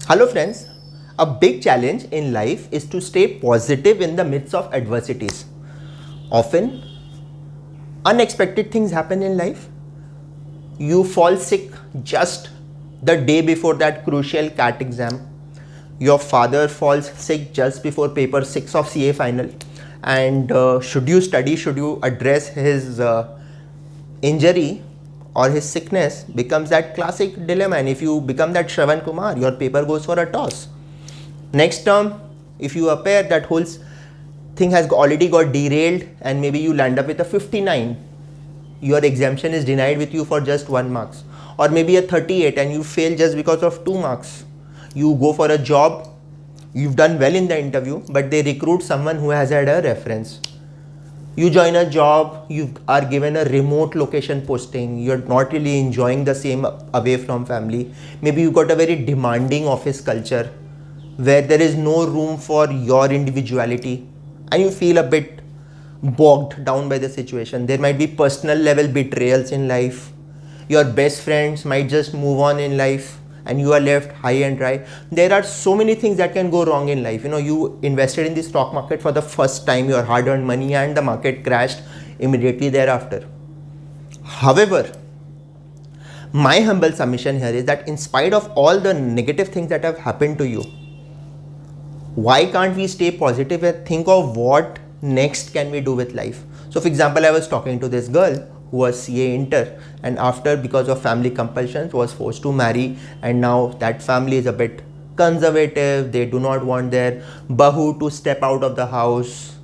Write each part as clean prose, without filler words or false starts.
Hello friends, a big challenge in life is to stay positive in the midst of adversities. Often, unexpected things happen in life. You fall sick just the day before that crucial CAT exam. Your father falls sick just before paper 6 of CA final. And should you study, should you address his injury or his sickness becomes that classic dilemma, and if you become that Shravan Kumar, your paper goes for a toss. Next term, if you appear, that whole thing has already got derailed and maybe you land up with a 59. Your exemption is denied with you for just 1 marks, or maybe a 38 and you fail just because of 2 marks. You go for a job, you've done well in the interview, but they recruit someone who has had a reference. You join a job, you are given a remote location posting, you're not really enjoying the same away from family. Maybe you got a very demanding office culture where there is no room for your individuality and you feel a bit bogged down by the situation. There might be personal level betrayals in life. Your best friends might just move on in life and you are left high and dry. There are so many things that can go wrong in life. You invested in the stock market for the first time, your hard-earned money, and the market crashed immediately thereafter. However, my humble submission here is that in spite of all the negative things that have happened to you, why can't we stay positive and think of what next can we do with life? So for example, I was talking to this girl who was CA inter, and after, because of family compulsions, was forced to marry, and now that family is a bit conservative. They do not want their bahu to step out of the house,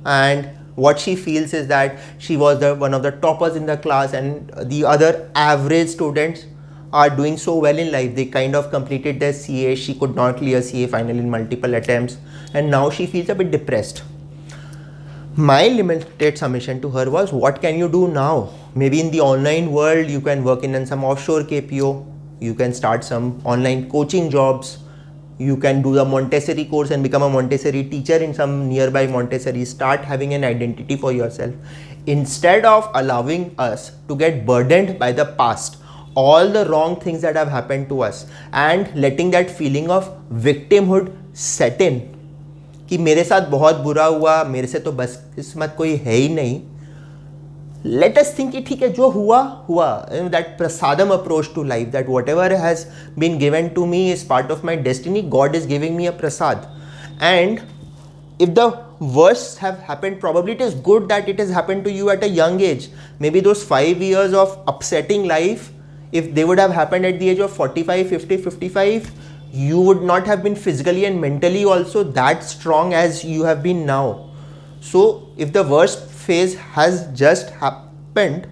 and what she feels is that she was one of the toppers in the class, and the other average students are doing so well in life. They kind of completed their CA. She could not clear CA final in multiple attempts, and now she feels a bit depressed. My limited submission to her was, what can you do now? Maybe in the online world, you can work in some offshore KPO. You can start some online coaching jobs. You can do the Montessori course and become a Montessori teacher in some nearby Montessori. Start having an identity for yourself. Instead of allowing us to get burdened by the past, all the wrong things that have happened to us, and letting that feeling of victimhood set in, कि मेरे साथ बहुत बुरा हुआ, मेरे से तो बस किस्मत कोई है ही नहीं. Let us think कि ठीक है, जो हुआ हुआ. That prasadam approach to life, that whatever has been given to me is part of my destiny. God is giving me a prasad, and if the worst have happened, probably it is good that it has happened to you at a young age. Maybe those 5 years of upsetting life, if they would have happened at the age of 45, 50, 55, you would not have been physically and mentally also that strong as you have been now. So if the worst phase has just happened,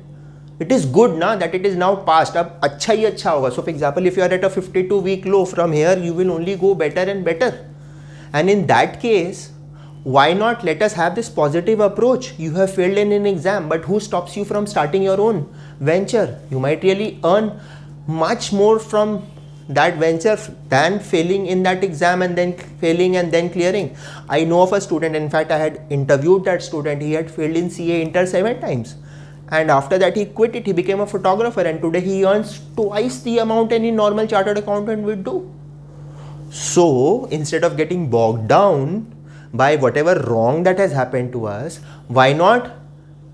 it is good that it is now past. Ab acha hi acha hoga. So for example, if you are at a 52-week low, from here you will only go better and better. And in that case, why not let us have this positive approach? You have failed in an exam, but who stops you from starting your own venture? You might really earn much more from that venture than failing in that exam and then failing and then clearing. I know of a student, in fact I had interviewed that student. He had failed in CA inter 7 times, and after that he quit it. He became a photographer, and today he earns twice the amount any normal chartered accountant would do. So instead of getting bogged down by whatever wrong that has happened to us, why not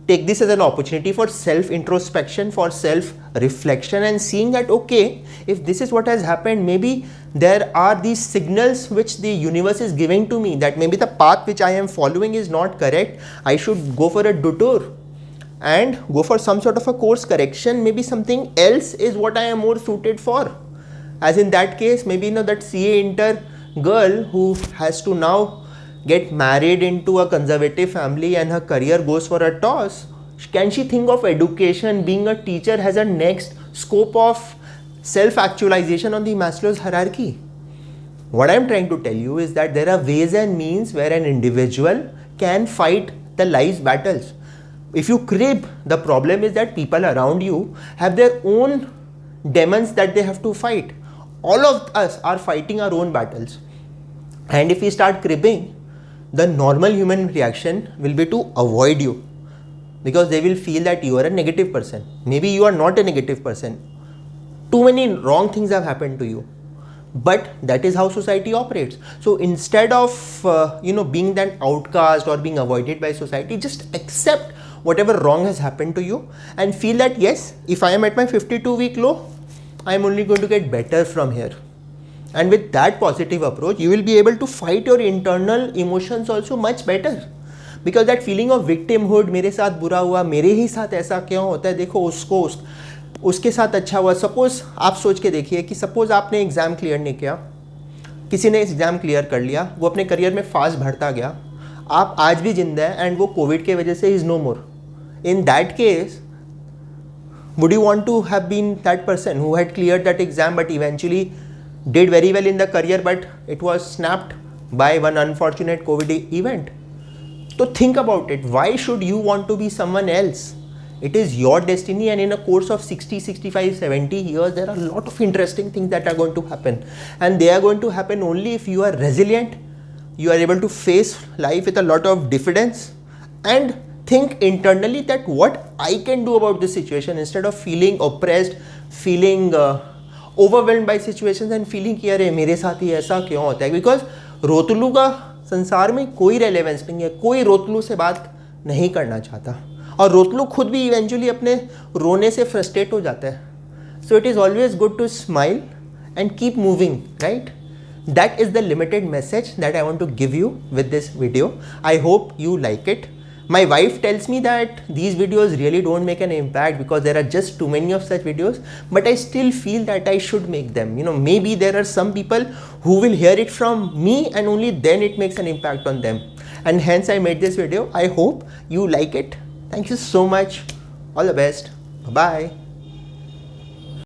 take this as an opportunity for self-introspection, for self-reflection, and seeing that, okay, if this is what has happened, maybe there are these signals which the universe is giving to me, that maybe the path which I am following is not correct. I should go for a detour and go for some sort of a course correction. Maybe something else is what I am more suited for. As in that case, maybe that CA inter girl who has to now get married into a conservative family and her career goes for a toss, can she think of education, being a teacher, has a next scope of self-actualization on the Maslow's hierarchy? What I'm trying to tell you is that there are ways and means where an individual can fight the life's battles. If you crib, the problem is that people around you have their own demons that they have to fight. All of us are fighting our own battles. And if we start cribbing, the normal human reaction will be to avoid you, because they will feel that you are a negative person. Maybe you are not a negative person. Too many wrong things have happened to you. But that is how society operates. So instead of being that outcast or being avoided by society, just accept whatever wrong has happened to you and feel that yes, if I am at my 52-week low, I am only going to get better from here. And with that positive approach, you will be able to fight your internal emotions also much better. Because that feeling of victimhood, मेरे साथ बुरा हुआ, मेरे ही साथ ऐसा क्यों होता है, देखो उसके साथ अच्छा हुआ. सपोज आप सोच के देखिए कि सपोज आपने एग्ज़ाम क्लियर नहीं किया, किसी ने एग्ज़ाम क्लियर कर लिया, वो अपने करियर में फास्ट बढ़ता गया, आप आज भी जिंदा है एंड वो कोविड के वजह से is no more. In that case, would you want to have been that person who had cleared that exam but eventually did very well in the career, but it was snapped by one unfortunate COVID event? So think about it. Why should you want to be someone else? It is your destiny, and in a course of 60, 65, 70 years, there are a lot of interesting things that are going to happen, and they are going to happen only if you are resilient, you are able to face life with a lot of diffidence and think internally that what I can do about this situation, instead of feeling oppressed, feeling overwhelmed by situations and feeling कि अरे मेरे साथ ही ऐसा क्यों होता है. Because रोतलू का संसार में कोई रेलेवेंस नहीं है, कोई रोतलू से बात नहीं करना चाहता, और रोतलू खुद भी इवेंचुअली अपने रोने से फ्रस्ट्रेट हो जाता है. So it is always good to smile and keep moving, right? That is the limited message that I want to give you with this video. I hope you like it. My wife tells me that these videos really don't make an impact because there are just too many of such videos, but I still feel that I should make them. Maybe there are some people who will hear it from me and only then it makes an impact on them, and hence I made this video. I hope you like it. Thank you so much. All the best. Bye bye.